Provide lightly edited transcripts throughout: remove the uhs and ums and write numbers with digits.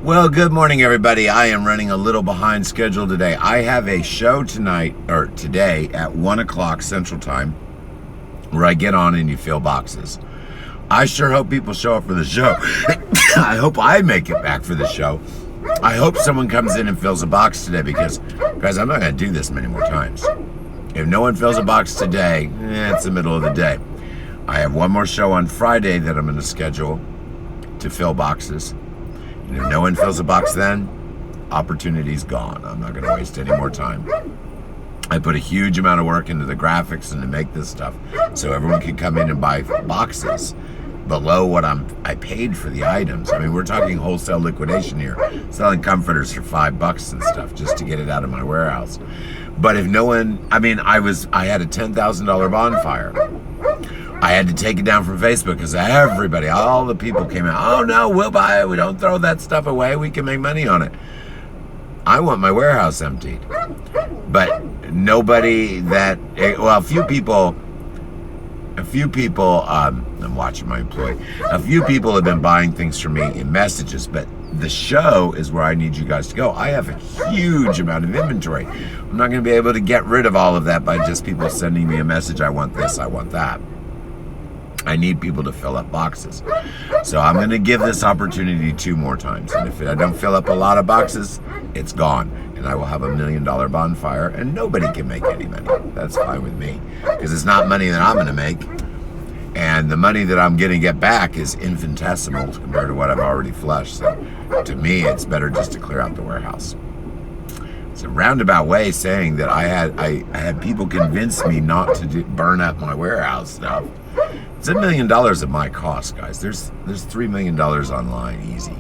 Well, good morning, everybody. I am running a little behind schedule today. I have a show today at 1 o'clock Central Time where I get on and you fill boxes. I sure hope people show up for the show. I hope I make it back for the show. I hope someone comes in and fills a box today because, guys, I'm not going to do this many more times. If no one fills a box today, it's the middle of the day. I have one more show on Friday that I'm going to schedule to fill boxes. And if no one fills a box then, opportunity's gone. I'm not going to waste any more time. I put a huge amount of work into the graphics and to make this stuff so everyone can come in and buy boxes below what I paid for the items. I mean, we're talking wholesale liquidation here, selling comforters for $5 and stuff just to get it out of my warehouse. But if no one, I had a $10,000 bonfire. I had to take it down from Facebook because everybody, all the people came out, oh no, we'll buy it. We don't throw that stuff away. We can make money on it. I want my warehouse emptied. But nobody a few people, I'm watching my employee. A few people have been buying things from me in messages, but the show is where I need you guys to go. I have a huge amount of inventory. I'm not going to be able to get rid of all of that by just people sending me a message. I want this, I want that. I need people to fill up boxes. So I'm going to give this opportunity 2 more times. And if I don't fill up a lot of boxes, it's gone. And I will have $1 million bonfire and nobody can make any money. That's fine with me. Because it's not money that I'm going to make. And the money that I'm going to get back is infinitesimal compared to what I've already flushed. So to me, it's better just to clear out the warehouse. It's a roundabout way saying that I had people convince me not to burn up my warehouse stuff. It's $1 million at my cost, guys. There's $3 million online, easy.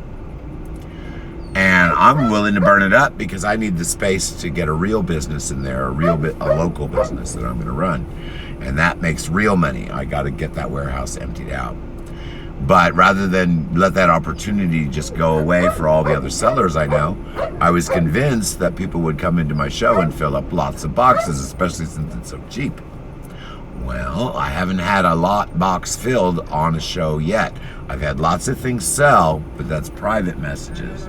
And I'm willing to burn it up because I need the space to get a real business in there, a local business that I'm going to run. And that makes real money. I got to get that warehouse emptied out. But rather than let that opportunity just go away for all the other sellers I know, I was convinced that people would come into my show and fill up lots of boxes, especially since it's so cheap. Well, I haven't had a lot box filled on a show yet. I've had lots of things sell, but that's private messages.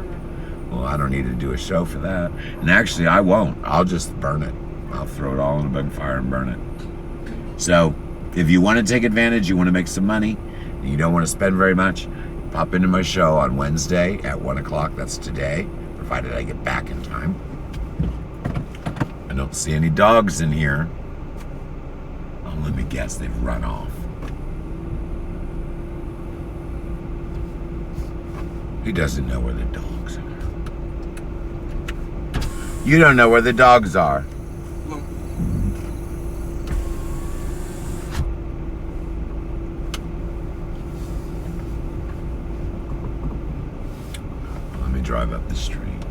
Well, I don't need to do a show for that. And actually, I won't. I'll just burn it. I'll throw it all in a big fire and burn it. So, if you want to take advantage, you want to make some money, and you don't want to spend very much, pop into my show on Wednesday at 1 o'clock. That's today, provided I get back in time. I don't see any dogs in here. Let me guess, they've run off. He doesn't know where the dogs are. You don't know where the dogs are. Let me drive up the street.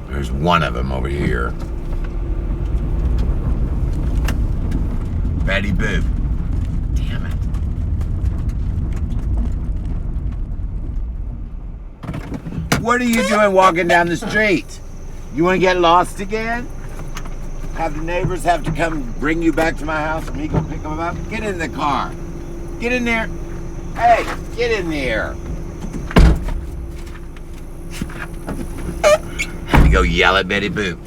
There's one of them over here. Betty Boop. Damn it. What are you doing walking down the street? You want to get lost again? Have the neighbors have to come bring you back to my house and me go pick them up? Get in the car. Get in there. Hey, get in there. Had to go yell at Betty Boop.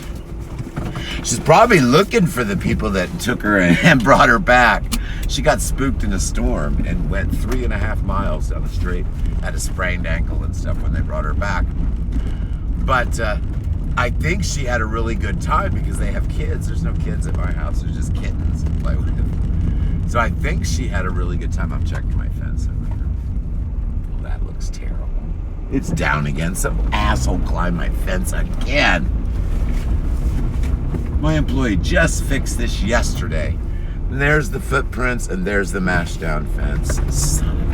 She's probably looking for the people that took her and brought her back. She got spooked in a storm and went 3.5 miles down the street. Had a sprained ankle and stuff when they brought her back. But I think she had a really good time because they have kids. There's no kids at my house. There's just kittens to play with. So I think she had a really good time. I'm checking my fence over here. Well, that looks terrible. It's down again. Some asshole climbed my fence again. My employee just fixed this yesterday. And there's the footprints and there's the mashed down fence. Son of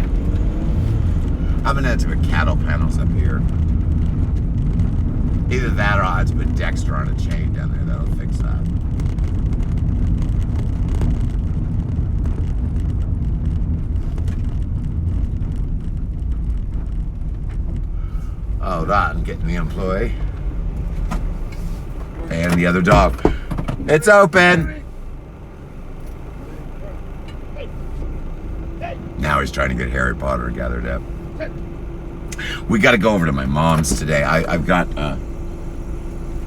a... I'm gonna have to put cattle panels up here. Either that or I'll have to put Dexter on a chain down there. That'll fix that. Hold on, getting the employee. And the other dog. It's open. Now he's trying to get Harry Potter gathered up. We got to go over to my mom's today. I've got...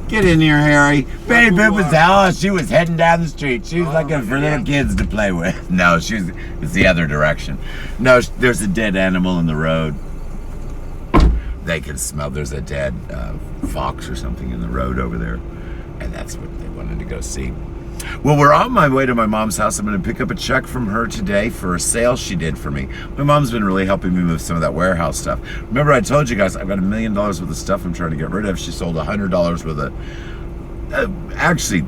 Get in here, Harry. Betty Boop was out. She was heading down the street. She was looking for little kids to play with. No, it's the other direction. No, there's a dead animal in the road. They can smell there's a dead fox or something in the road over there. And that's what they wanted to go see. Well, we're on my way to my mom's house. I'm going to pick up a check from her today for a sale she did for me. My mom's been really helping me move some of that warehouse stuff. Remember I told you guys I've got $1 million worth of stuff I'm trying to get rid of. She sold $100 worth of... actually,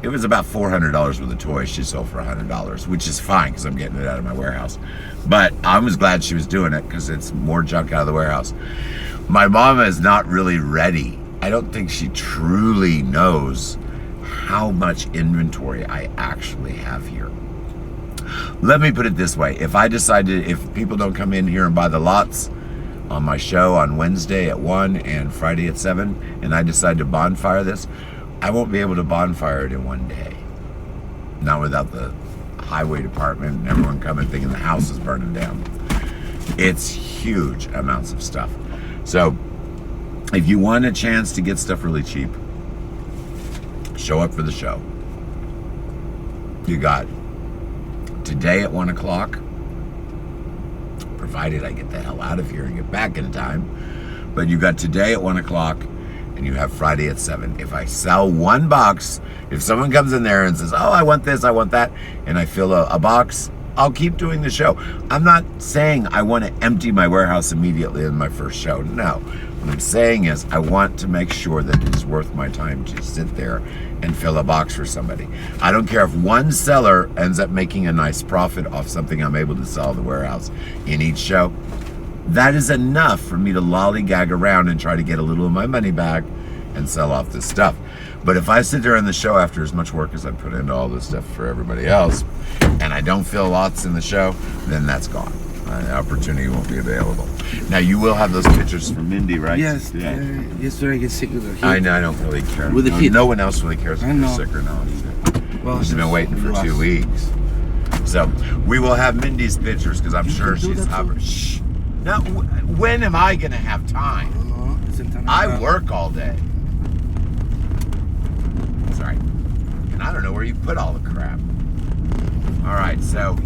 it was about $400 worth of toys she sold for $100, which is fine because I'm getting it out of my warehouse. But I was glad she was doing it because it's more junk out of the warehouse. My mom is not really ready. I don't think she truly knows how much inventory I actually have here. Let me put it this way. If people don't come in here and buy the lots on my show on Wednesday at 1 and Friday at 7, and I decide to bonfire this, I won't be able to bonfire it in one day. Not without the highway department and everyone coming thinking the house is burning down. It's huge amounts of stuff. So if you want a chance to get stuff really cheap, show up for the show. You got today at 1 o'clock, provided I get the hell out of here and get back in time. But you got today at 1 o'clock, and you have Friday at 7. If I sell one box, if someone comes in there and says, oh, I want this, I want that, and I fill a box, I'll keep doing the show. I'm not saying I want to empty my warehouse immediately in my first show. No. What I'm saying is I want to make sure that it is worth my time to sit there and fill a box for somebody. I don't care if one seller ends up making a nice profit off something I'm able to sell at the warehouse in each show. That is enough for me to lollygag around and try to get a little of my money back and sell off this stuff. But if I sit there in the show after as much work as I put into all this stuff for everybody else, and I don't fill lots in the show, then that's gone. The opportunity won't be available. Now, you will have those pictures from Mindy, right? Yes. Yesterday I get sick with the heat. I know, I don't really care. With the heat. No one else really cares if you're sick or not either. Well, she's been waiting for 2 weeks. So, we will have Mindy's pictures because I'm sure she's hovering. Shh. Now, when am I going to have time? I work all day. Sorry. And I don't know where you put all the crap. All right, so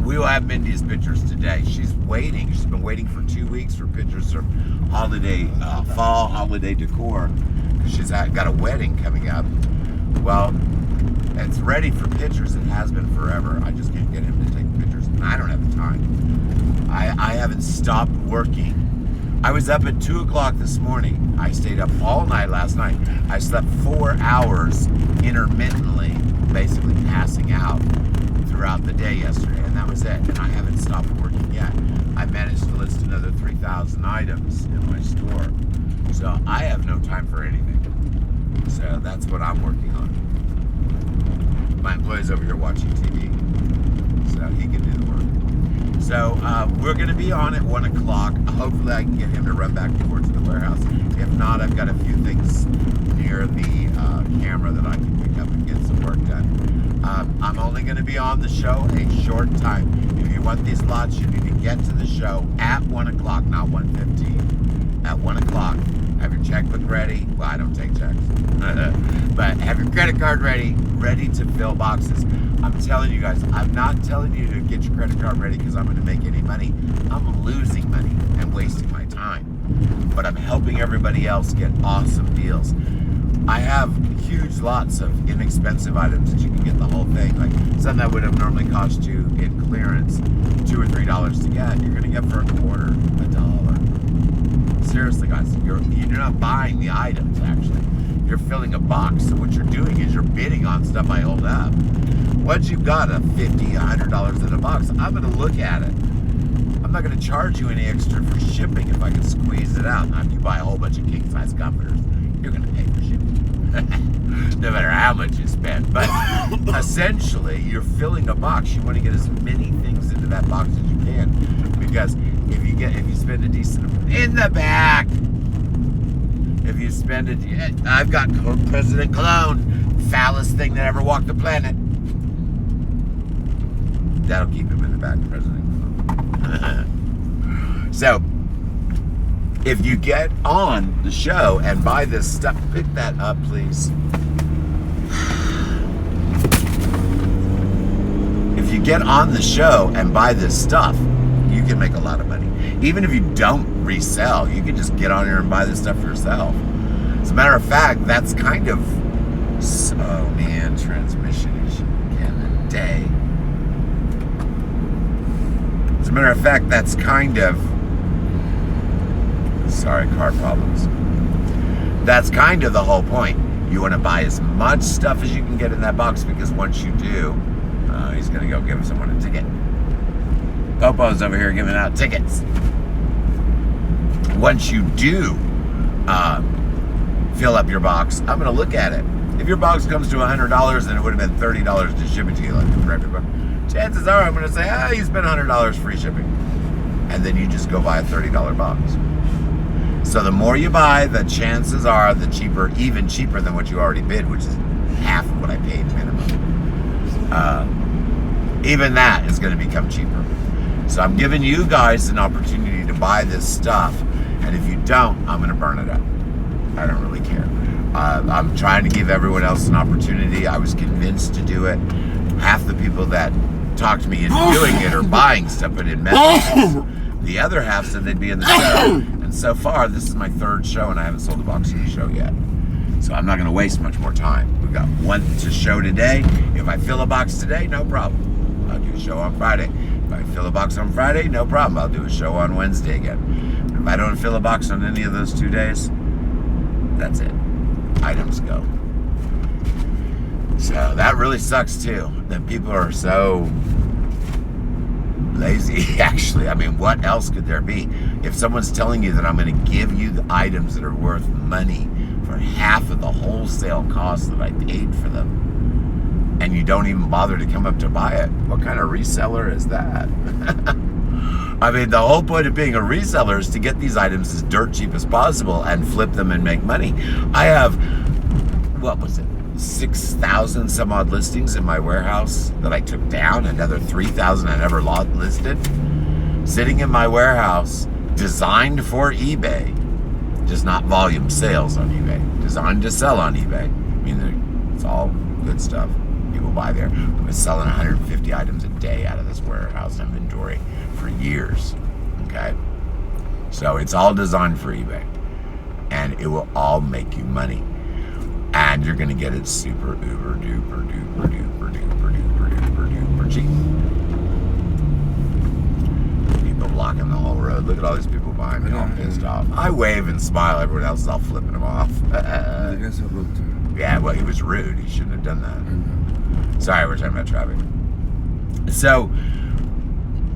we will have Mindy's pictures today. She's waiting. She's been waiting for 2 weeks for pictures from holiday, fall holiday decor. She's got a wedding coming up. Well, it's ready for pictures. It has been forever. I just can't get him to take pictures. And I don't have the time. I haven't stopped working. I was up at 2 o'clock this morning. I stayed up all night last night. I slept 4 hours intermittently, basically passing out throughout the day yesterday, and that was it. And I haven't stopped working yet. I managed to list another 3,000 items in my store. So I have no time for anything. So that's what I'm working on. My employee's over here watching TV, so he can do the work. So we're going to be on at 1 o'clock. Hopefully I can get him to run back towards the warehouse. If not, I've got a few things near the camera that I can pick up and get some work done. I'm only going to be on the show a short time. If you want these lots, you need to get to the show at 1 o'clock, not 1:15. At 1 o'clock. Have your checkbook ready. Well, I don't take checks. But have your credit card ready to fill boxes. I'm telling you guys, I'm not telling you to get your credit card ready because I'm going to make any money. I'm losing money and wasting my time. But I'm helping everybody else get awesome deals. I have huge lots of inexpensive items that you can get the whole thing. Like something that would have normally cost you in clearance $2 or $3 to get, you're going to get for $0.25. Seriously, guys, you're not buying the items, actually. You're filling a box. So what you're doing is you're bidding on stuff I hold up. Once you've got a $50, $100 in a box, I'm going to look at it. I'm not going to charge you any extra for shipping if I can squeeze it out. Now, if you buy a whole bunch of king-size comforters, you're going to pay for shipping. No matter how much you spend. But essentially, you're filling a box. You want to get as many things into that box as you can. Because if you spend a decent amount in the back, if you spend it, I've got President Cologne, foulest thing that ever walked the planet. That'll keep him in the back, President Cologne. So if you get on the show and buy this stuff, pick that up, please. If you get on the show and buy this stuff, you can make a lot of money. Even if you don't resell, you can just get on here and buy this stuff for yourself. As a matter of fact, that's kind of, oh man, transmission issue again today. As a matter of fact, that's kind of, sorry, car problems. That's kind of the whole point. You want to buy as much stuff as you can get in that box, because once you do, he's going to go give someone a ticket. Popo's over here giving out tickets. Once you do fill up your box, I'm going to look at it. If your box comes to $100 and it would have been $30 to ship it to you, like the correct book, chances are I'm going to say, you spent $100 free shipping. And then you just go buy a $30 box. So the more you buy, the chances are the cheaper, even cheaper than what you already bid, which is half of what I paid minimum. Even that is going to become cheaper. So I'm giving you guys an opportunity to buy this stuff, and if you don't, I'm going to burn it up. I don't really care. I'm trying to give everyone else an opportunity. I was convinced to do it. Half the people that talked me into doing it are buying stuff, but in messages. The other half said they'd be in the show. And so far, this is my third show, and I haven't sold a box in the show yet. So I'm not going to waste much more time. We've got one to show today. If I fill a box today, no problem. I'll do a show on Friday. If I fill a box on Friday, no problem. I'll do a show on Wednesday again. If I don't fill a box on any of those 2 days, that's it. Items go. So that really sucks too. That people are so lazy, actually. I mean, what else could there be? If someone's telling you that I'm going to give you the items that are worth money for half of the wholesale cost that I paid for them, and you don't even bother to come up to buy it, what kind of reseller is that? I mean, the whole point of being a reseller is to get these items as dirt cheap as possible and flip them and make money. I have, what was it, 6,000 some odd listings in my warehouse that I took down, another 3,000 I never listed, sitting in my warehouse, designed for eBay, just not volume sales on eBay, designed to sell on eBay. I mean, it's all good stuff. People buy there. I've been selling 150 items a day out of this warehouse inventory for years. Okay? So it's all designed for eBay. And it will all make you money. And you're going to get it super, uber, duper, duper, duper, duper, duper, duper, duper cheap. People blocking the whole road. Look at all these people behind me, all pissed off. I wave and smile. Everyone else is all flipping them off. The guy's so rude to me. Yeah, well, he was rude. He shouldn't have done that. Sorry, we're talking about traffic. So,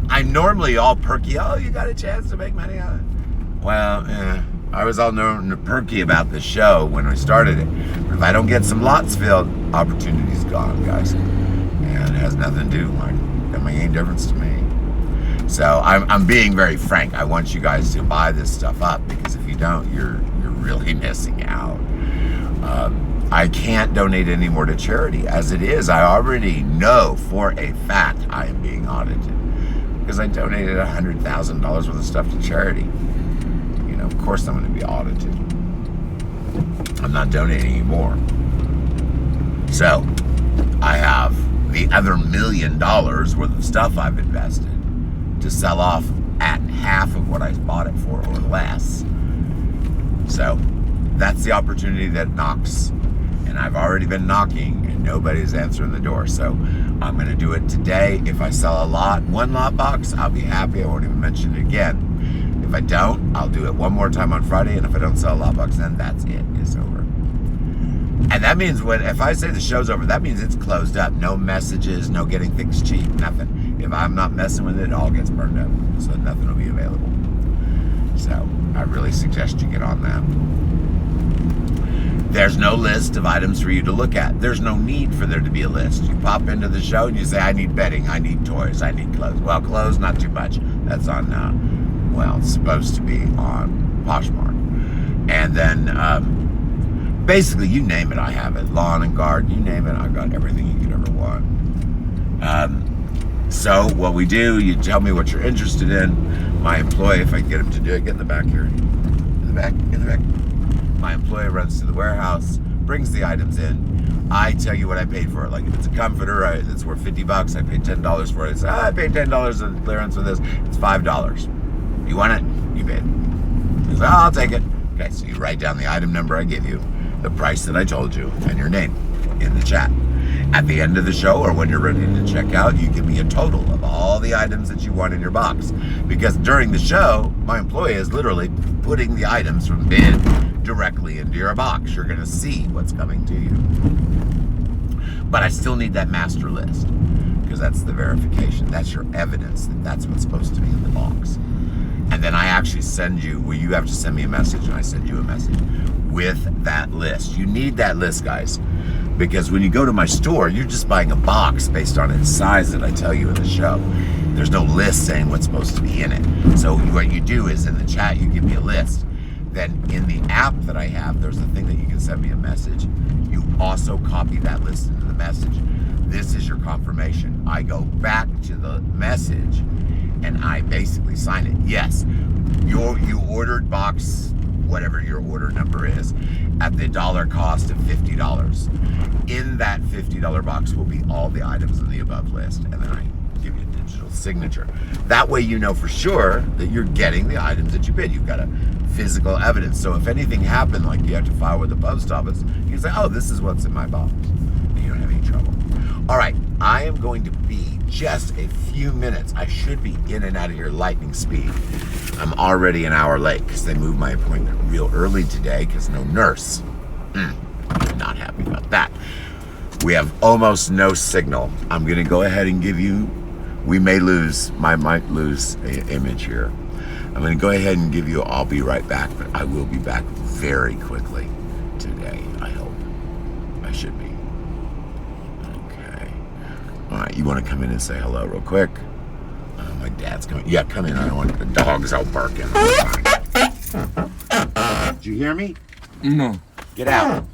I'm normally all perky. Oh, you got a chance to make money on it? Well, I was all perky about the show when we started it. But if I don't get some lots filled, opportunity's gone, guys. And it has nothing to do. That makes any difference to me. So, I'm being very frank. I want you guys to buy this stuff up, because if you don't, you're really missing out. I can't donate any more to charity. As it is, I already know for a fact I am being audited, because I donated $100,000 worth of stuff to charity. You know, of course I'm going to be audited. I'm not donating anymore. So, I have the other $1 million worth of stuff I've invested to sell off at half of what I bought it for, or less. So, that's the opportunity that knocks. And I've already been knocking, and nobody's answering the door. So I'm going to do it today. If I sell one lot box, I'll be happy. I won't even mention it again. If I don't, I'll do it one more time on Friday. And if I don't sell a lot box, then that's it. It's over. And that means if I say the show's over, that means it's closed up. No messages, no getting things cheap, nothing. If I'm not messing with it, it all gets burned up. So nothing will be available. So I really suggest you get on that. There's no list of items for you to look at. There's no need for there to be a list. You pop into the show and you say, I need bedding, I need toys, I need clothes. Well, clothes, not too much. That's on, it's supposed to be on Poshmark. And then, basically, you name it, I have it. Lawn and garden, you name it, I've got everything you could ever want. So, what we do, you tell me what you're interested in. My employee, if I can get him to do it, get in the back here. the back, in the back. My employee runs to the warehouse, brings the items in. I tell you what I paid for it. Like if it's a comforter, it's worth $50. I paid $10 for it. I say, I paid $10 on clearance for this. It's $5. You want it? You paid. He says, I'll take it. Okay, so you write down the item number I give you, the price that I told you, and your name in the chat. At the end of the show, or when you're ready to check out, you give me a total of all the items that you want in your box. Because during the show, my employee is literally putting the items from bid directly into your box. You're going to see what's coming to you. But I still need that master list, because that's the verification. That's your evidence that that's what's supposed to be in the box. And then I actually send you, well, you have to send me a message, and I send you a message with that list. You need that list, guys, because when you go to my store, you're just buying a box based on its size that I tell you in the show. There's no list saying what's supposed to be in it. So what you do is in the chat, you give me a list. Then in the app that I have, there's a thing that you can send me a message. You also copy that list into the message. This is your confirmation. I go back to the message and I basically sign it. Yes, you ordered box, whatever your order number is, at the dollar cost of $50. In that $50 box will be all the items in the above list, and then I give you a digital signature. That way you know for sure that you're getting the items that you bid. You've got a physical evidence. So if anything happened, like you have to file with the post office, you can say, oh, this is what's in my box. And you don't have any trouble. All right, I am going to be just a few minutes. I should be in and out of here lightning speed. I'm already an hour late because they moved my appointment real early today because no nurse. Not happy about that. We have almost no signal. I'm going to go ahead and give you, we might lose an image here. I'm going to go ahead and give you, I'll be right back, but I will be back very quickly today, I hope. I should be. Okay. All right, you want to come in and say hello real quick? My dad's coming. Yeah, come in. I don't want the dogs out barking. Did you hear me? No. Get out.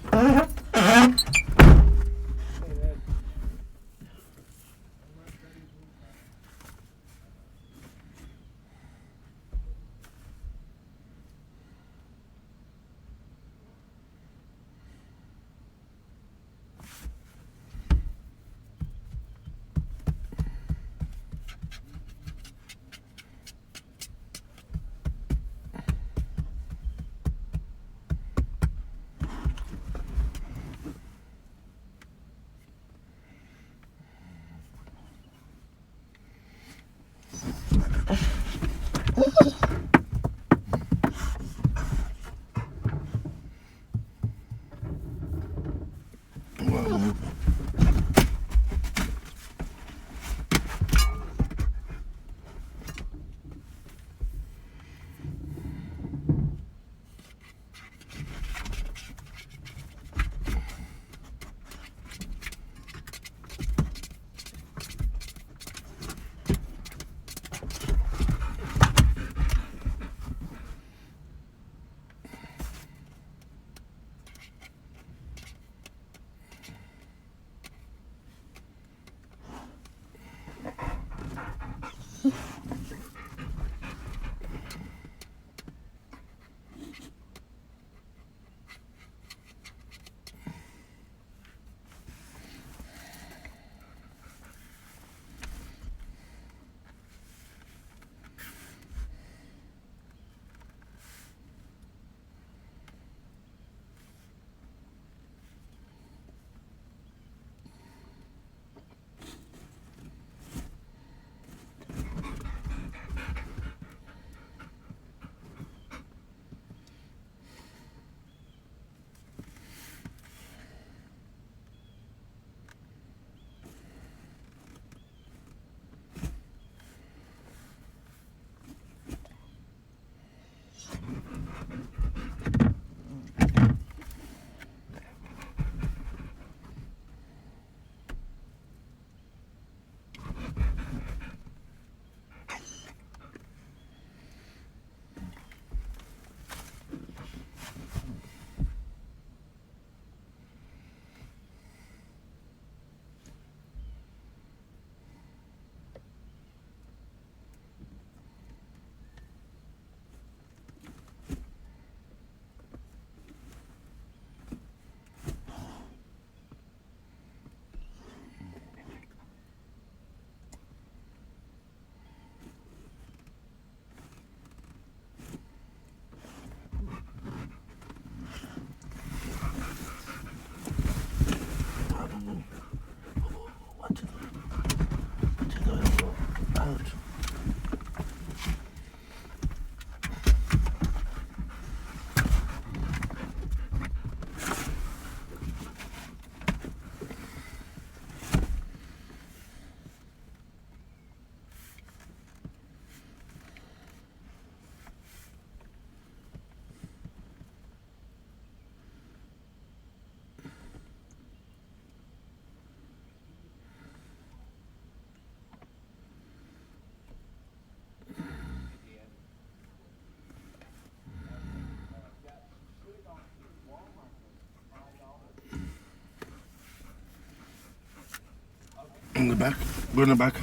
In the back. Go in the back.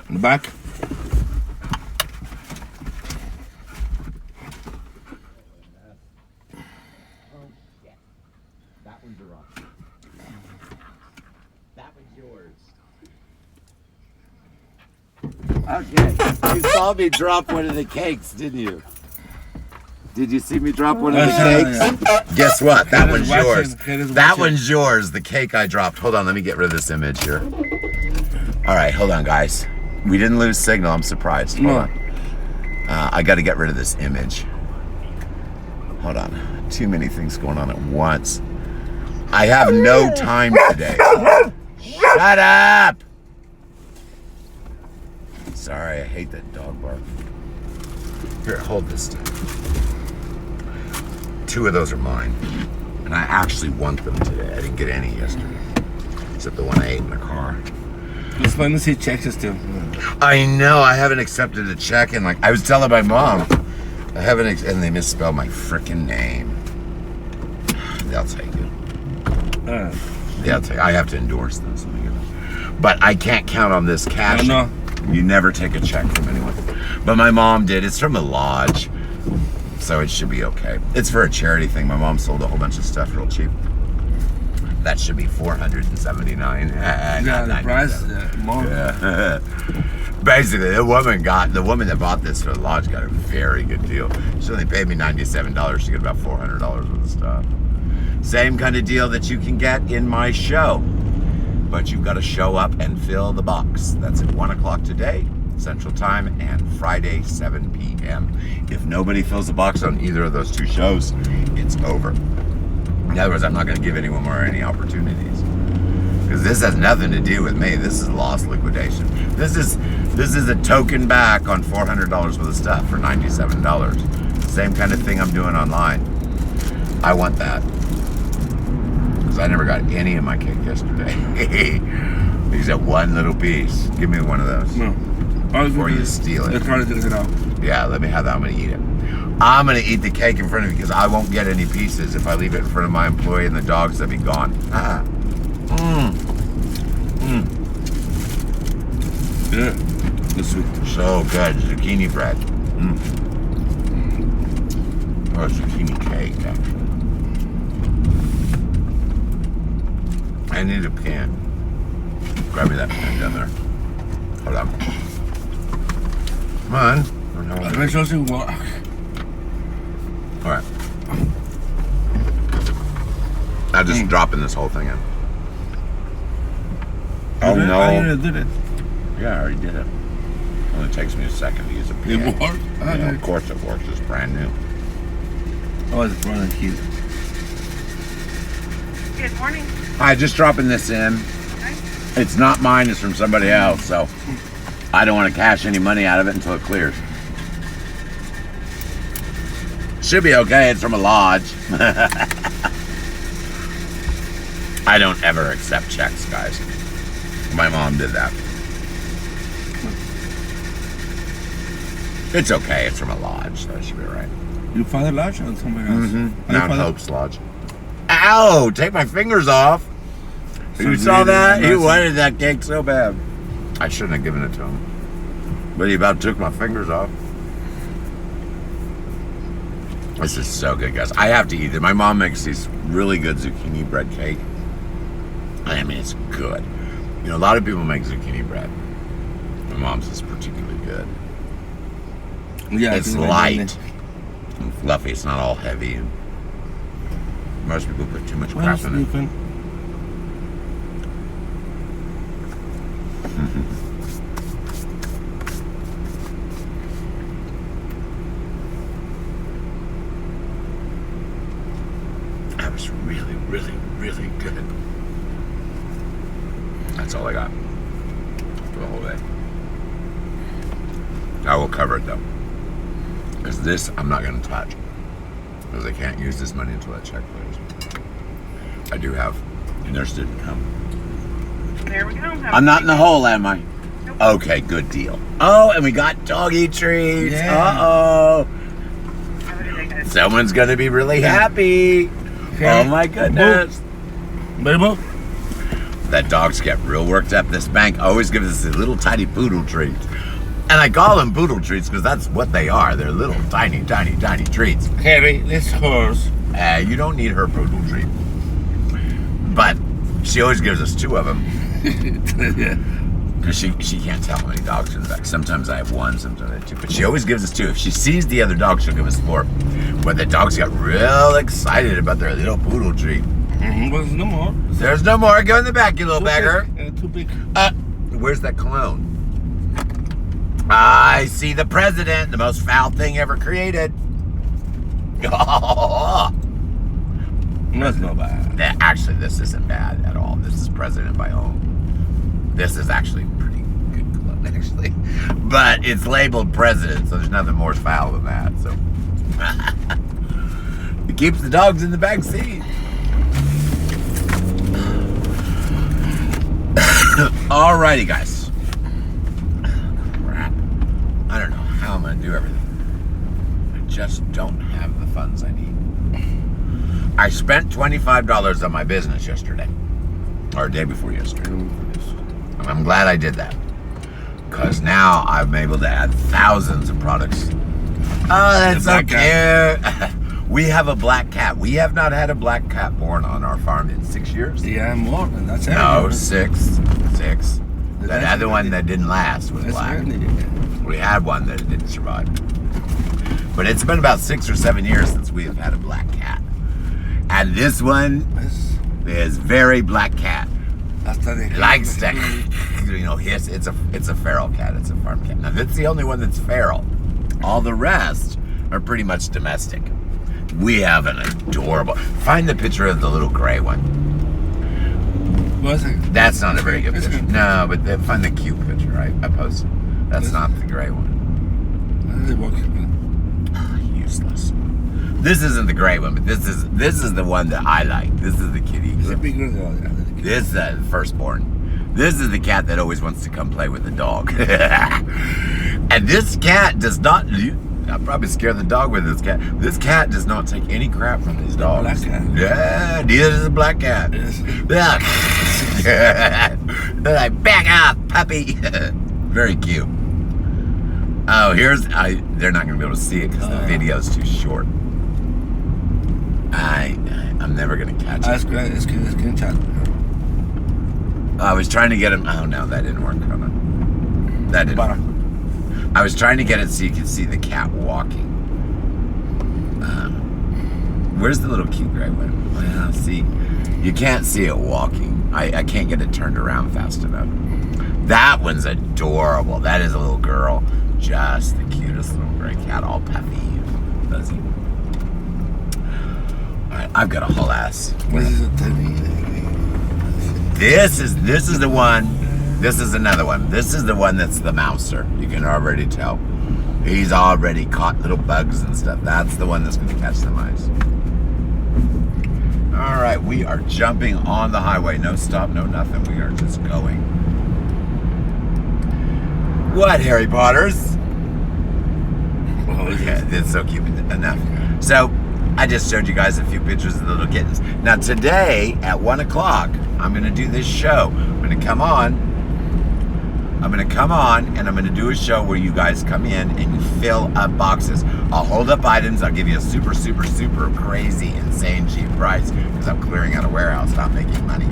In the back. That one's a rock. That one's yours. Okay. You saw me drop one of the cakes, didn't you? Did you see me drop one of the cakes? Yeah. Guess what? That one's watching. yours. Kid is That watching. one's yours. The cake I dropped. Hold on, let me get rid of this image here. All right, hold on, guys. We didn't lose signal. I'm surprised. Hold on. I got to get rid of this image. Hold on. Too many things going on at once. I have no time today. Shut up! Sorry, I hate that dog bark. Here, hold this stuff. 2 of those are mine. And I actually want them today. I didn't get any yesterday. Except the one I ate in the car. Just let me see checks still. I know, I haven't accepted a check in I was telling my mom. I haven't, and they misspelled my freaking name. They'll take it. They'll take I have to endorse this. But I can't count on this cash. No. You never take a check from anyone. But my mom did. It's from a lodge. So it should be okay. It's for a charity thing. My mom sold a whole bunch of stuff real cheap. That should be $479. Yeah, the price, more. Yeah. Basically, the woman that bought this for the lodge got a very good deal. She only paid me $97. She got about $400 worth of stuff. Same kind of deal that you can get in my show. But you've got to show up and fill the box. That's at 1 o'clock today, Central Time, and Friday, 7 p.m. If nobody fills the box on either of those 2 shows, it's over. In other words, I'm not going to give anyone more any opportunities. Because this has nothing to do with me. This is lost liquidation. This is a token back on $400 worth of stuff for $97. Same kind of thing I'm doing online. I want that. Because I never got any of my cake yesterday. Except one little piece. Give me one of those. No. Before you steal it. They're trying to take it out. Yeah, let me have that. I'm going to eat it. I'm going to eat the cake in front of you because I won't get any pieces. If I leave it in front of my employee and the dogs, they'll be gone. Yeah. It's sweet. So good. Zucchini bread. Or zucchini cake, actually. I need a pan. Grab me that pan down there. Hold on. Come on. Let me show you what. All right. I'm just dropping this whole thing in. Oh no. I already did it. Yeah, I already did it. Only takes me a second to use a pan. It worked? Yeah, of course it works. It's brand new. Oh, it's running cute. Good morning. Hi, just dropping this in. Okay. It's not mine, it's from somebody else, so I don't want to cash any money out of it until it clears. Should be okay, it's from a lodge. I don't ever accept checks, guys. My mom did that. It's okay, it's from a lodge, so it should be alright. You find a lodge or somewhere else? Mount Hope's Lodge. Ow! Take my fingers off! You saw that? He wanted that cake so bad. I shouldn't have given it to him. But he about took my fingers off. This is so good, guys. I have to eat it. My mom makes these really good zucchini bread cake. I mean, it's good. You know, a lot of people make zucchini bread. My mom's is particularly good. Yeah, It's light and fluffy. It's not all heavy. And most people put too much crap in it. That was really, really, really good. That's all I got for the whole day. I will cover it though. Because this I'm not going to touch. Because I can't use this money until that check clears. I do have. And nurse didn't come. There we go. I'm not in the hole, am I? Nope. Okay, good deal. Oh, and we got doggy treats. Yeah. Uh-oh. Have a good day, guys. Someone's going to be really happy. Okay. Oh, my goodness. Baby. that dogs get real worked up. This bank always gives us these little tiny poodle treats. And I call them poodle treats because that's what they are. They're little tiny treats. Harry, this horse. You don't need her poodle treat. But she always gives us 2 of them. Yeah. Because she can't tell how many dogs are in the back. Sometimes I have 1, sometimes I have 2. But she always gives us 2. If she sees the other dog, she'll give us 4. But the dogs got real excited about their little poodle treat. There's no more. There's no more. Go in the back, you little beggar. Too big. Where's that cologne? I see the president, the most foul thing ever created. That's not bad. Actually, this isn't bad at all. This is President by Home. This is actually pretty good cologne, actually. But it's labeled president, so there's nothing more foul than that. So it keeps the dogs in the back seat. Alrighty, guys. Crap. I don't know how I'm going to do everything. I just don't have the funds I need. I spent $25 on my business yesterday. Or day before yesterday. And I'm glad I did that. Because now I'm able to add thousands of products. Oh, that's so cute. We have a black cat. We have not had a black cat born on our farm in 6 years. Yeah, more than that's it. No, 6. That other one that didn't last was black. We had one that didn't survive. But it's been about 6 or 7 years since we have had a black cat. And this one is very black cat. Likes to, hiss. It's a feral cat. It's a farm cat. Now, that's the only one that's feral. All the rest are pretty much domestic. We have an adorable... Find the picture of the little gray one. That's not a very good picture. No, but find the cute picture I posted. That's not the gray one. Useless. This isn't the gray one, but this is the one that I like. This is the kitty. This is the firstborn. This is the cat that always wants to come play with the dog. And this cat does not... I'll probably scare the dog with this cat. This cat does not take any crap from these dogs. Black cat. Yeah, neither does a black cat. Yeah. They're like, back up, puppy. Very cute. Oh, they're not going to be able to see it because the video's too short. I'm never going to catch it. That's great. It's good chat. I was trying to get him. Oh, no, that didn't work. Hold on. That didn't work. I was trying to get it so you could see the cat walking. Where's the little cute gray one? Well, see, you can't see it walking. I can't get it turned around fast enough. That one's adorable. That is a little girl. Just the cutest little gray cat, all puffy and fuzzy. All right, I've got a whole ass. This is the one. This is another one. This is the one that's the mouser. You can already tell. He's already caught little bugs and stuff. That's the one that's going to catch the mice. All right, we are jumping on the highway. No stop, no nothing. We are just going. What, Harry Potters? Yeah, it's so cute. Enough. So, I just showed you guys a few pictures of the little kittens. Now, today at 1 o'clock, I'm going to do this show. I'm going to come on and I'm going to do a show where you guys come in and you fill up boxes. I'll hold up items. I'll give you a super, super, super crazy, insane cheap price because I'm clearing out a warehouse, not making money.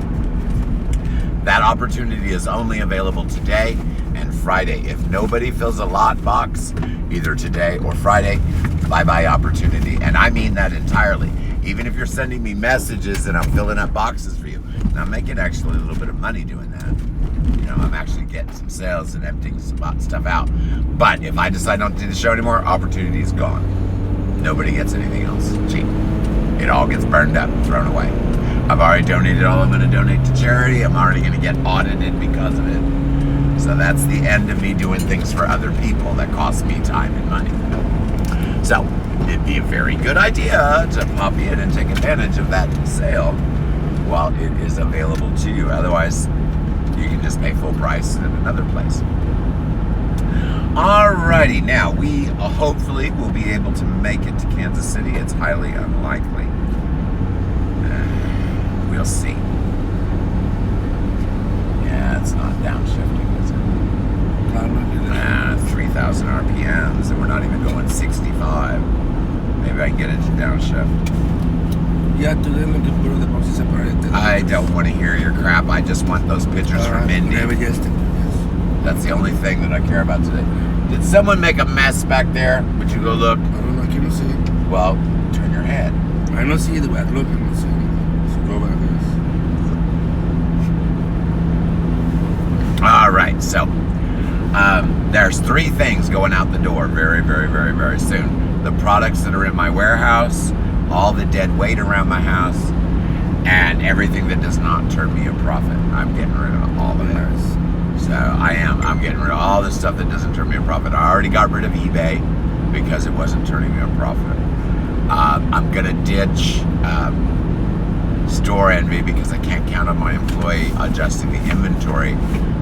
That opportunity is only available today and Friday. If nobody fills a lot box, either today or Friday, bye-bye opportunity. And I mean that entirely. Even if you're sending me messages and I'm filling up boxes for you, and I'm making actually a little bit of money doing that. I'm actually getting some sales and emptying some stuff out. But if I decide not to do the show anymore, opportunity is gone. Nobody gets anything else. Cheap. It all gets burned up, thrown away. I've already donated all I'm going to donate to charity. I'm already going to get audited because of it. So that's the end of me doing things for other people that cost me time and money. So it'd be a very good idea to pop in and take advantage of that sale while it is available to you. Otherwise, you can just pay full price at another place. Alrighty, now we hopefully will be able to make it to Kansas City. It's highly unlikely. We'll see. That's not downshifting, is it? 3,000 RPMs, and we're not even going 65. Maybe I can get it to downshift. Ya tú dime que puro de por sí separate. I don't want to hear your crap. I just want those pictures from Mindy. Yes. That's the only thing that I care about today. Did someone make a mess back there? Would you go look? I don't know, I can't see. Well, turn your head. I don't see the way I look, I don't see. So go back this. All right, so there's 3 things going out the door very, very, very, very soon. The products that are in my warehouse, all the dead weight around my house, and everything that does not turn me a profit. I'm getting rid of all of that. So I'm getting rid of all the stuff that doesn't turn me a profit. I already got rid of eBay because it wasn't turning me a profit. I'm gonna ditch Store Envy because I can't count on my employee adjusting the inventory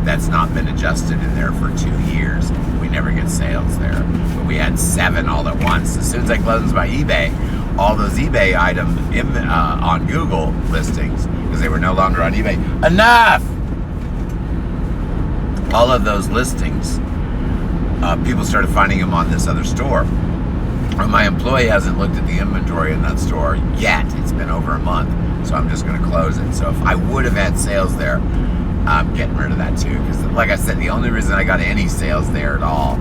that's not been adjusted in there for 2 years. We never get sales there. But we had 7 all at once. As soon as I closed my eBay, all those eBay items on Google listings, because they were no longer on eBay. Enough! All of those listings, people started finding them on this other store. My employee hasn't looked at the inventory in that store yet. It's been over a month, so I'm just going to close it. So if I would have had sales there, I'm getting rid of that too. Because like I said, the only reason I got any sales there at all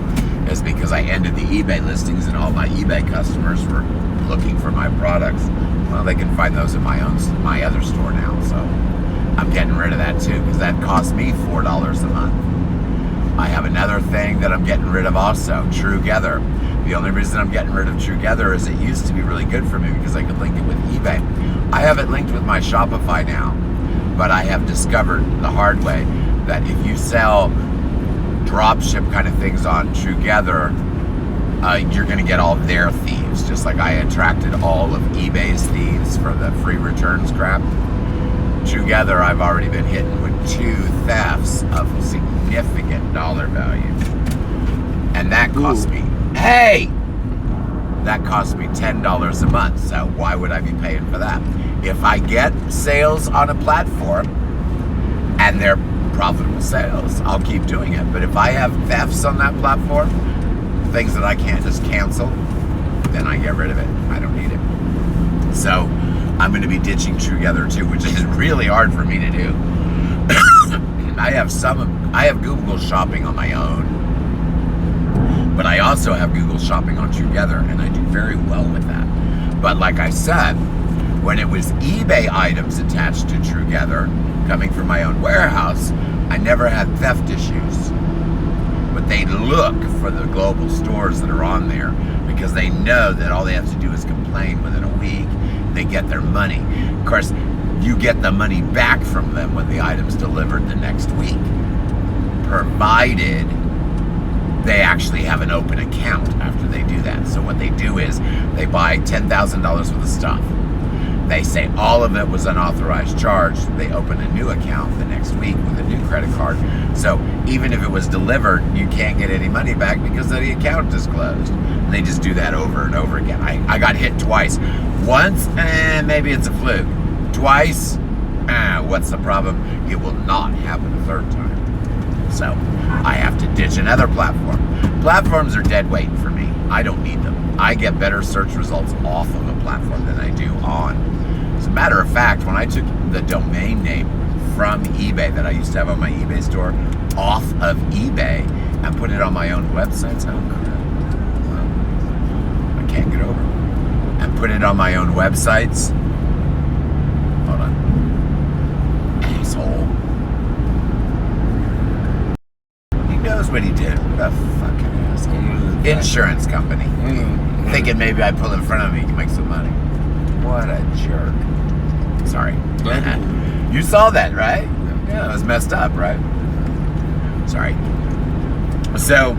is because I ended the eBay listings and all my eBay customers were looking for my products. Well, they can find those in my other store now. So I'm getting rid of that too, because that cost me $4 a month. I have another thing that I'm getting rid of also, Truegether. The only reason I'm getting rid of Truegether is it used to be really good for me because I could link it with eBay. I have it linked with my Shopify now, but I have discovered the hard way that if you sell dropship kind of things on Truegether, you're going to get all their thieves, just like I attracted all of eBay's thieves for the free returns crap. Truegether, I've already been hit with 2 thefts of significant dollar value. And that cost me, that cost me $10 a month. So why would I be paying for that? If I get sales on a platform and they're profitable sales, I'll keep doing it. But if I have thefts on that platform, things that I can't just cancel, then I get rid of it. I don't need it. So I'm going to be ditching Truegether too, which is really hard for me to do. I have Google Shopping on my own, but I also have Google Shopping on Truegether, and I do very well with that. But like I said, when it was eBay items attached to Truegether coming from my own warehouse, I never had theft issues. But they look for the global stores that are on there because they know that all they have to do is complain within a week. They get their money. Of course, you get the money back from them when the item's delivered the next week, provided they actually have an open account after they do that. So what they do is they buy $10,000 worth of stuff. They say all of it was unauthorized charge. They open a new account the next week with a new credit card. So even if it was delivered, you can't get any money back because the account is closed. And they just do that over and over again. I got hit twice. Once, maybe it's a fluke. Twice, what's the problem? It will not happen a third time. So I have to ditch another platform. Platforms are dead weight for me. I don't need them. I get better search results off of a platform than I do on. As a matter of fact, when I took the domain name from eBay that I used to have on my eBay store off of eBay and put it on my own websites, oh crap, well, I can't get over it. And put it on my own websites. Hold on. Asshole. He knows what he did. What a fucking asshole. Insurance company. Thinking maybe I pull in front of me to make some money. What a jerk. Sorry. You saw that, right? Yeah, it was messed up, right? Sorry. So,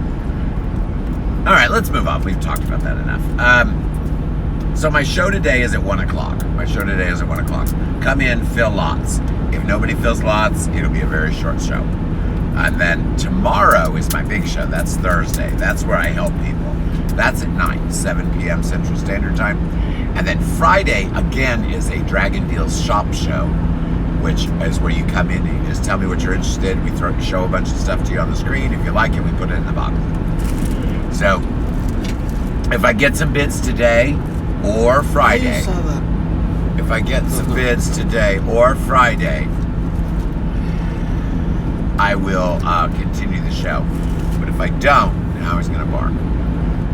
all right, let's move on. We've talked about that enough. So my show today is at 1 o'clock. Come in, fill lots. If nobody fills lots, it'll be a very short show. And then tomorrow is my big show. That's Thursday. That's where I help people. That's at 9, 7 p.m. Central Standard Time. And then Friday, again, is a Dragon Deals shop show. which is where you come in and you just tell me what you're interested in. We show a bunch of stuff to you on the screen. If you like it, we put it in the box. So, if I get some bids today or Friday, if I get some bids today or Friday, I will continue the show. But if I don't, now he's going to bark.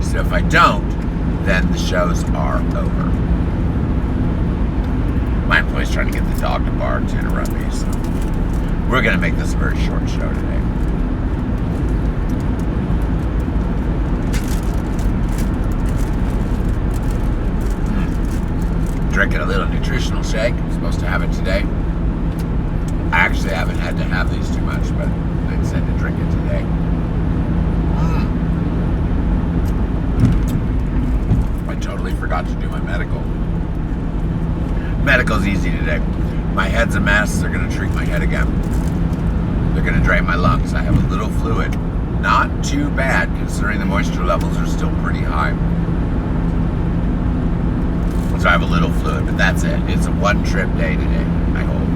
So if I don't, then the shows are over. My employee's trying to get the dog to bark to interrupt me, so we're going to make this a very short show today. Drinking a little nutritional shake. I'm supposed to have it today. I actually haven't had to have these too much, but they said to drink it today. I totally forgot to do my medical. Medical's easy today. My head's a mess. They're going to treat my head again. They're going to drain my lungs. I have a little fluid. Not too bad, considering the moisture levels are still pretty high. So I have a little fluid, but that's it. It's a one-trip day today, I hope.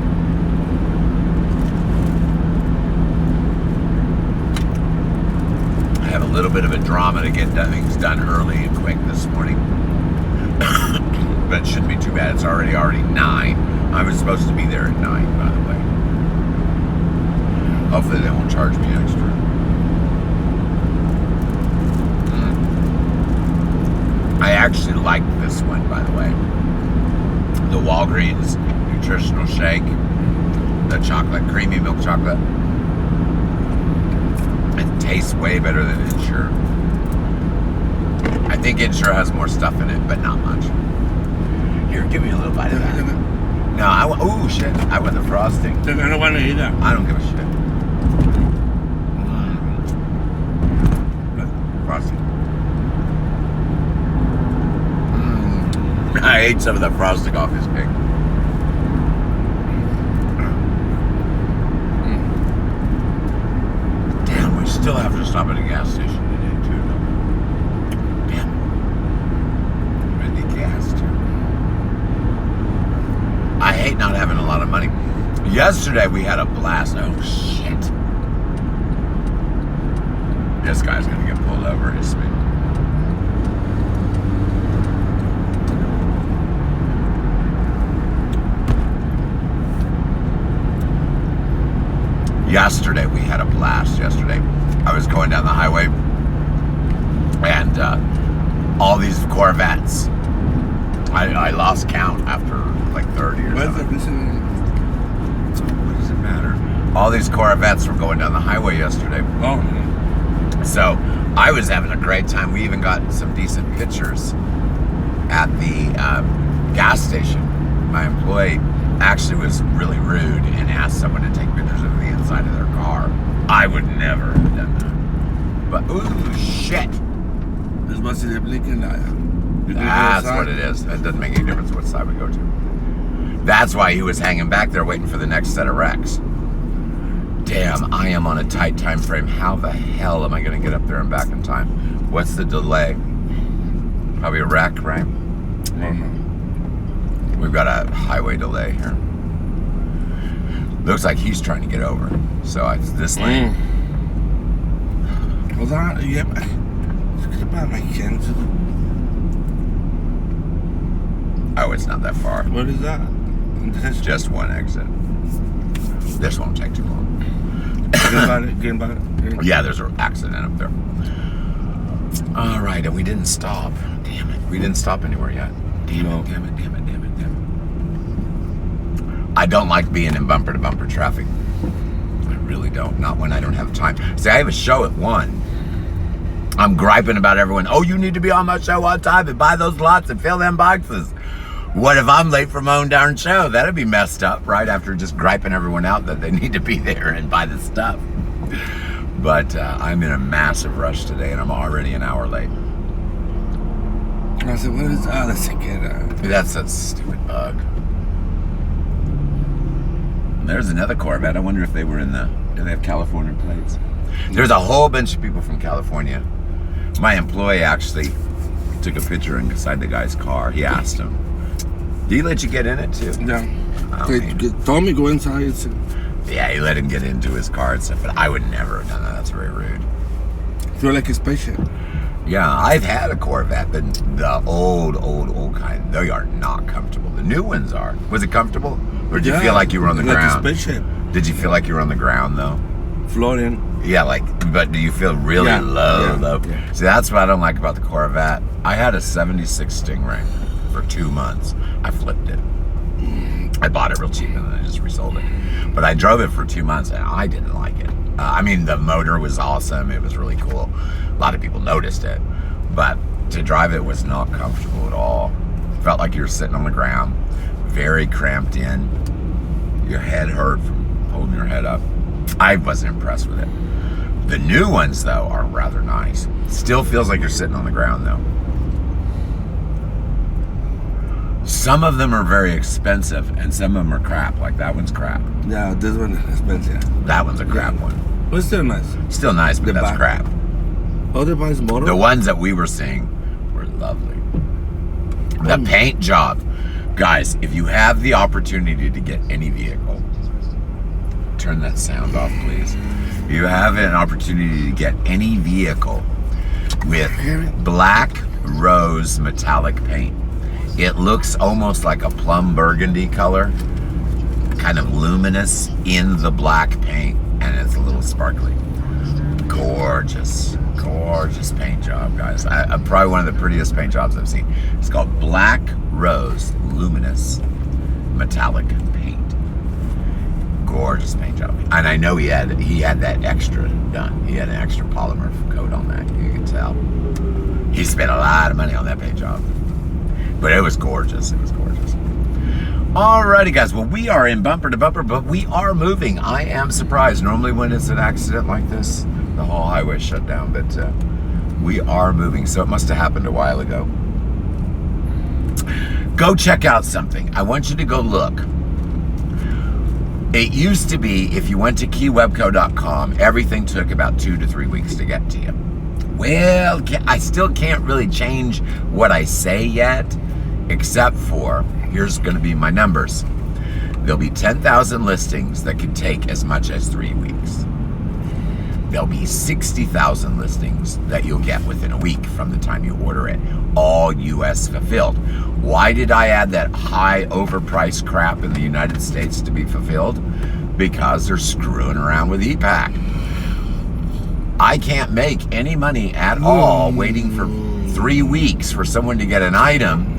I have a little bit of a drama to get things done early and quick this morning. But it shouldn't be too bad. It's already 9. I was supposed to be there at 9, by the way. Hopefully they won't charge me extra. I actually like this one, by the way. The Walgreens nutritional shake. The chocolate, creamy milk chocolate. It tastes way better than Ensure. I think Ensure has more stuff in it, but not much. Here, give me a little bite of that. No, oh shit, I want the frosting. I don't want to eat that. I don't give a shit. Frosting. I ate some of the frosting off his cake. Damn, we still have to stop at a gas station today, too. Damn. I need gas, too. I hate not having a lot of money. Yesterday, we had a blast. Oh, shit. This guy's going to get pulled over, isn't he? Yesterday, we had a blast yesterday. I was going down the highway and all these Corvettes. I lost count after like 30 or something. What does it matter? All these Corvettes were going down the highway yesterday. Oh. So I was having a great time. We even got some decent pictures at the gas station. My employee actually was really rude and asked someone to take pictures of the inside of their car. I would never have done that. But, ooh, shit. This must be the blinking light. That's what it is. That doesn't make any difference what side we go to. That's why he was hanging back there waiting for the next set of wrecks. Damn, I am on a tight time frame. How the hell am I going to get up there and back in time? What's the delay? Probably a wreck, right? We've got a highway delay here. Looks like he's trying to get over. So it's this lane. Hold on. Yep. Oh, it's not that far. What is that? It's just one exit. This won't take too long. Get about it. Yeah, there's an accident up there. All right, and we didn't stop. Damn it. We didn't stop anywhere yet. Damn it. I don't like being in bumper-to-bumper traffic. I really don't. Not when I don't have time. See, I have a show at 1. I'm griping about everyone. Oh, you need to be on my show on time and buy those lots and fill them boxes. What if I'm late for my own darn show? That'd be messed up, right? After just griping everyone out that they need to be there and buy the stuff. But I'm in a massive rush today, and I'm already an hour late. I said, what is that? That's a kid. That's that stupid bug. There's another Corvette. I wonder if they were in the... Do they have California plates? There's a whole bunch of people from California. My employee actually took a picture inside the guy's car. He asked him. Did he let you get in it too? Yeah. Oh, They man. told me go inside. Yeah, he let him get into his car and stuff, but I would never have done that. That's very rude. Feel like a spaceship. Yeah, I've had a Corvette, but the old kind, they are not comfortable. The new ones are. Was it comfortable? Or did you feel like you were on the like ground? a spaceship. Did you feel like you were on the ground though? Floating. Yeah, but do you feel really low? Yeah. See, that's what I don't like about the Corvette. I had a 76 Stingray for 2 months. I flipped it. I bought it real cheap and then I just resold it. But I drove it for 2 months and I didn't like it. I mean, the motor was awesome. It was really cool. A lot of people noticed it. But to drive it was not comfortable at all. Felt like you were sitting on the ground, very cramped in. Your head hurt from holding your head up. I wasn't impressed with it. The new ones, though, are rather nice. Still feels like you're sitting on the ground, though. Some of them are very expensive, and some of them are crap. Like that one's crap. Yeah, this one is expensive. That one's a crap one. But it's still nice. Still nice, but The that's back. crap. Otherwise, motor. The ones that we were seeing were lovely. The paint job. Guys, if you have the opportunity to get any vehicle, turn that sound off, please. If you have an opportunity to get any vehicle with black rose metallic paint, it looks almost like a plum burgundy color, kind of luminous in the black paint, and it's a little sparkly. Gorgeous paint job, guys. Probably one of the prettiest paint jobs I've seen. It's called Black Rose Luminous Metallic Paint. Gorgeous paint job. And I know he had that extra done. He had an extra polymer coat on that. You can tell. He spent a lot of money on that paint job. But it was gorgeous. It was gorgeous. Alrighty, guys. Well, we are in bumper to bumper, but we are moving. I am surprised. Normally when it's an accident like this, the whole highway shut down, but we are moving. So it must have happened a while ago. Go check out something. I want you to go look. It used to be, if you went to keywebco.com, everything took about 2 to 3 weeks to get to you. Well, I still can't really change what I say yet, except for, here's going to be my numbers. There'll be 10,000 listings that could take as much as 3 weeks. There'll be 60,000 listings that you'll get within a week from the time you order it, all US fulfilled. Why did I add that high overpriced crap in the United States to be fulfilled? Because they're screwing around with EPAC. I can't make any money at all waiting for 3 weeks for someone to get an item,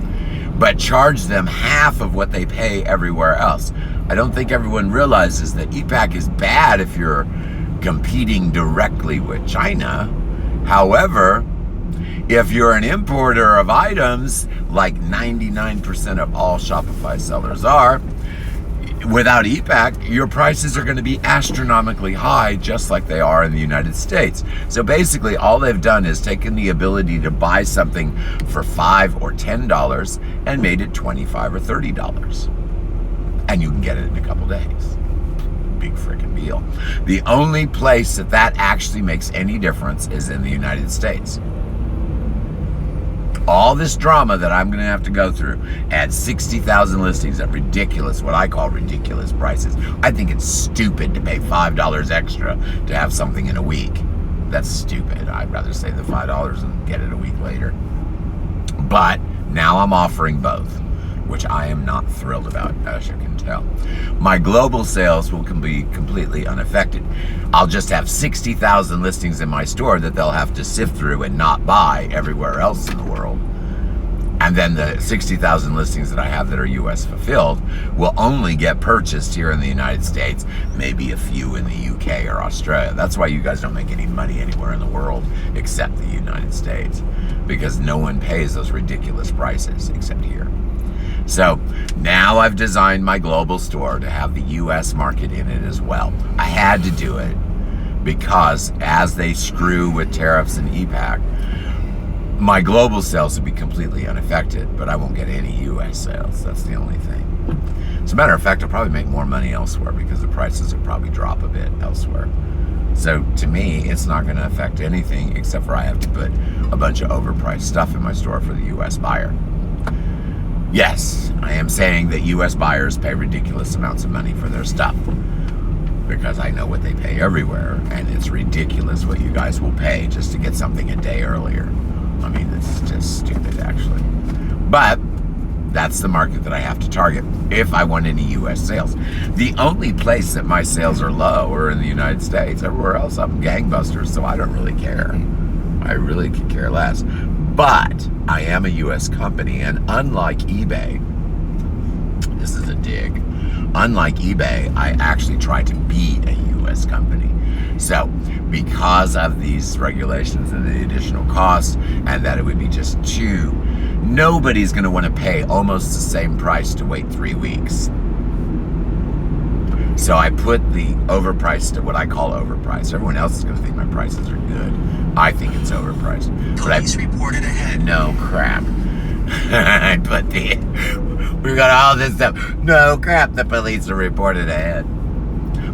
but charge them half of what they pay everywhere else. I don't think everyone realizes that EPAC is bad if you're competing directly with China. However, if you're an importer of items, like 99% of all Shopify sellers are, without EPAC, your prices are going to be astronomically high, just like they are in the United States. So basically, all they've done is taken the ability to buy something for $5 or $10 and made it $25 or $30. And you can get it in a couple days. Big freaking deal. The only place that actually makes any difference is in the United States. All this drama that I'm going to have to go through at 60,000 listings at ridiculous, what I call ridiculous prices. I think it's stupid to pay $5 extra to have something in a week. That's stupid. I'd rather save the $5 and get it a week later. But now I'm offering both, which I am not thrilled about, as you can tell. My global sales will be completely unaffected. I'll just have 60,000 listings in my store that they'll have to sift through and not buy everywhere else in the world. And then the 60,000 listings that I have that are US fulfilled will only get purchased here in the United States, maybe a few in the UK or Australia. That's why you guys don't make any money anywhere in the world except the United States, because no one pays those ridiculous prices except here. So now I've designed my global store to have the US market in it as well. I had to do it because as they screw with tariffs and EPAC, my global sales will be completely unaffected, but I won't get any US sales. That's the only thing. As a matter of fact, I'll probably make more money elsewhere because the prices will probably drop a bit elsewhere. So to me, it's not going to affect anything except for I have to put a bunch of overpriced stuff in my store for the US buyer. Yes, I am saying that U.S. buyers pay ridiculous amounts of money for their stuff because I know what they pay everywhere, and it's ridiculous what you guys will pay just to get something a day earlier. I mean, it's just stupid, actually. But that's the market that I have to target if I want any U.S. sales. The only place that my sales are low are in the United States. Everywhere else, I'm gangbusters, so I don't really care. I really could care less. But I am a U.S. company, and unlike eBay, this is a dig, unlike eBay, I actually try to be a U.S. company. So, because of these regulations and the additional costs, and that it would be just too, nobody's going to want to pay almost the same price to wait 3 weeks. So I put the overpriced to what I call overpriced. Everyone else is going to think my prices are good. I think it's overpriced. Police reported ahead. No crap. I put we got all this stuff. No crap, the police are reported ahead.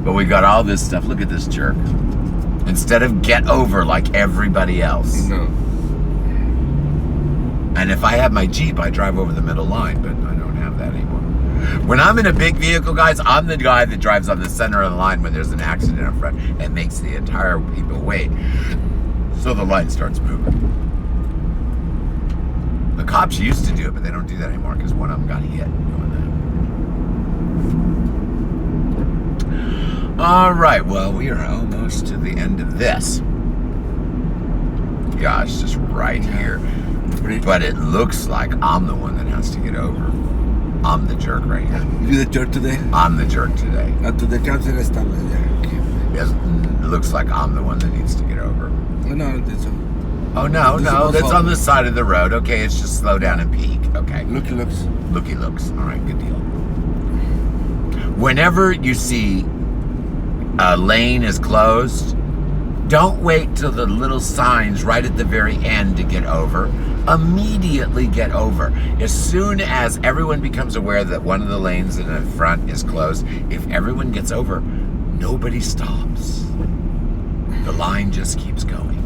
But we got all this stuff. Look at this jerk. Instead of get over like everybody else. No. And if I have my Jeep, I drive over the middle line, but I don't have that anymore. When I'm in a big vehicle, guys, I'm the guy that drives on the center of the line when there's an accident in front and makes the entire people wait. So the line starts moving. The cops used to do it, but they don't do that anymore because one of them got hit doing that. All right, well, we are almost to the end of this. Gosh, just right here. But it looks like I'm the one that has to get over. I'm the jerk right here. You the jerk today? I'm the jerk today. To the cops eres tarde ya. Yes, it looks like I'm the one that needs to get over. No, I don't think so. Oh, no, that's on the side of the road. Okay, it's just slow down and peak. Okay. Looky looks. Looky looks. All right, good deal. Whenever you see a lane is closed, don't wait till the little signs right at the very end to get over. Immediately get over. As soon as everyone becomes aware that one of the lanes in the front is closed, if everyone gets over, nobody stops. The line just keeps going.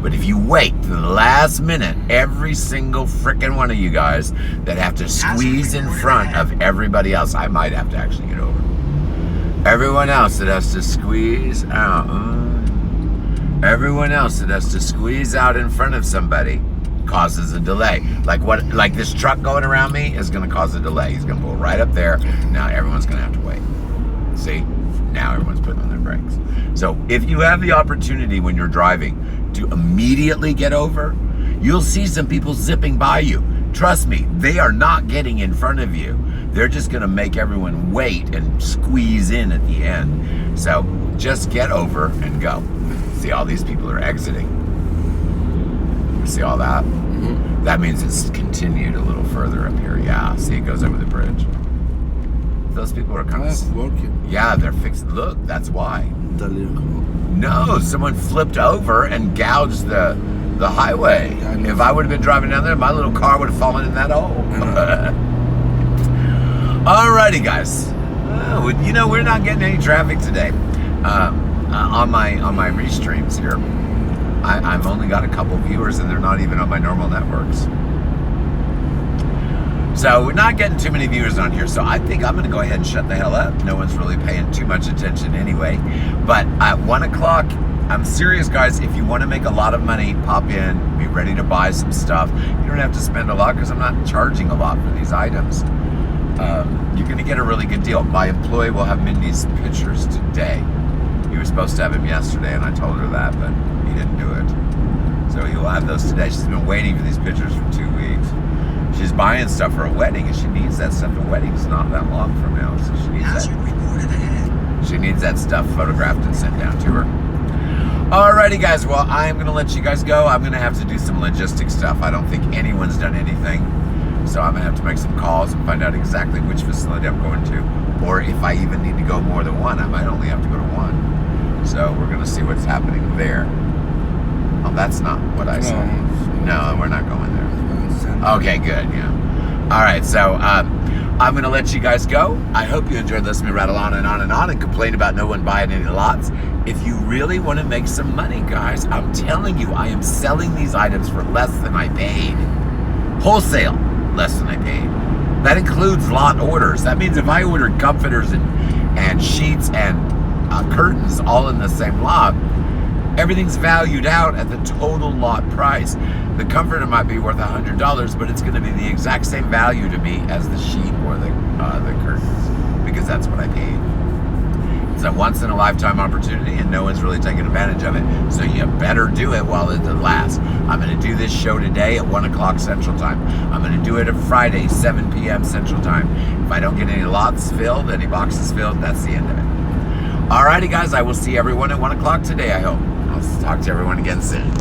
But if you wait to the last minute, every single frickin' one of you guys that have to squeeze in front of everybody else, I might have to actually get over. Everyone else that has to squeeze out, everyone else that has to squeeze out in front of somebody causes a delay. Like this truck going around me is going to cause a delay. He's going to pull right up there. Now everyone's going to have to wait. See? Now everyone's putting on their brakes. So if you have the opportunity when you're driving to immediately get over, you'll see some people zipping by you. Trust me, they are not getting in front of you. They're just going to make everyone wait and squeeze in at the end. So just get over and go. See, all these people are exiting. You see all that? Mm-hmm. That means it's continued a little further up here. Yeah, see, it goes over the bridge. Those people are kind of working. Yeah, they're fixed. Look, that's why. No, someone flipped over and gouged the highway. If I would have been driving down there, my little car would have fallen in that hole. Alrighty, guys. You know, we're not getting any traffic today. On my restreams here, I've only got a couple viewers, and they're not even on my normal networks. So we're not getting too many viewers on here. So I think I'm going to go ahead and shut the hell up. No one's really paying too much attention anyway. But at 1 o'clock, I'm serious, guys. If you want to make a lot of money, pop in. Be ready to buy some stuff. You don't have to spend a lot because I'm not charging a lot for these items. You're going to get a really good deal. My employee will have Mindy's pictures today. He was supposed to have him yesterday, and I told her that, but he didn't do it. So he will have those today. She's been waiting for these pictures for 2 weeks. She's buying stuff for a wedding, and she needs that stuff. The wedding's not that long from now, so she needs that. She needs that stuff photographed and sent down to her. Alrighty, guys. Well, I'm going to let you guys go. I'm going to have to do some logistic stuff. I don't think anyone's done anything. So I'm going to have to make some calls and find out exactly which facility I'm going to. Or if I even need to go more than one. I might only have to go to one. So we're going to see what's happening there. Oh, that's not what I said. No, we're not going there. Okay, good, yeah. All right, so I'm going to let you guys go. I hope you enjoyed listening to me rattle on and complain about no one buying any lots. If you really want to make some money, guys, I'm telling you, I am selling these items for less than I paid. Wholesale, less than I paid. That includes lot orders. That means if I ordered comforters and sheets and curtains all in the same lot, everything's valued out at the total lot price. The comforter might be worth $100, but it's going to be the exact same value to me as the sheet or the curtains, because that's what I paid. It's a once in a lifetime opportunity, and no one's really taking advantage of it. So you better do it while it lasts. I'm going to do this show today at 1 o'clock Central Time. I'm going to do it at Friday, 7 p.m. Central Time. If I don't get any lots filled, any boxes filled, that's the end of it. Alrighty, guys, I will see everyone at 1 o'clock today, I hope. I'll talk to everyone again soon.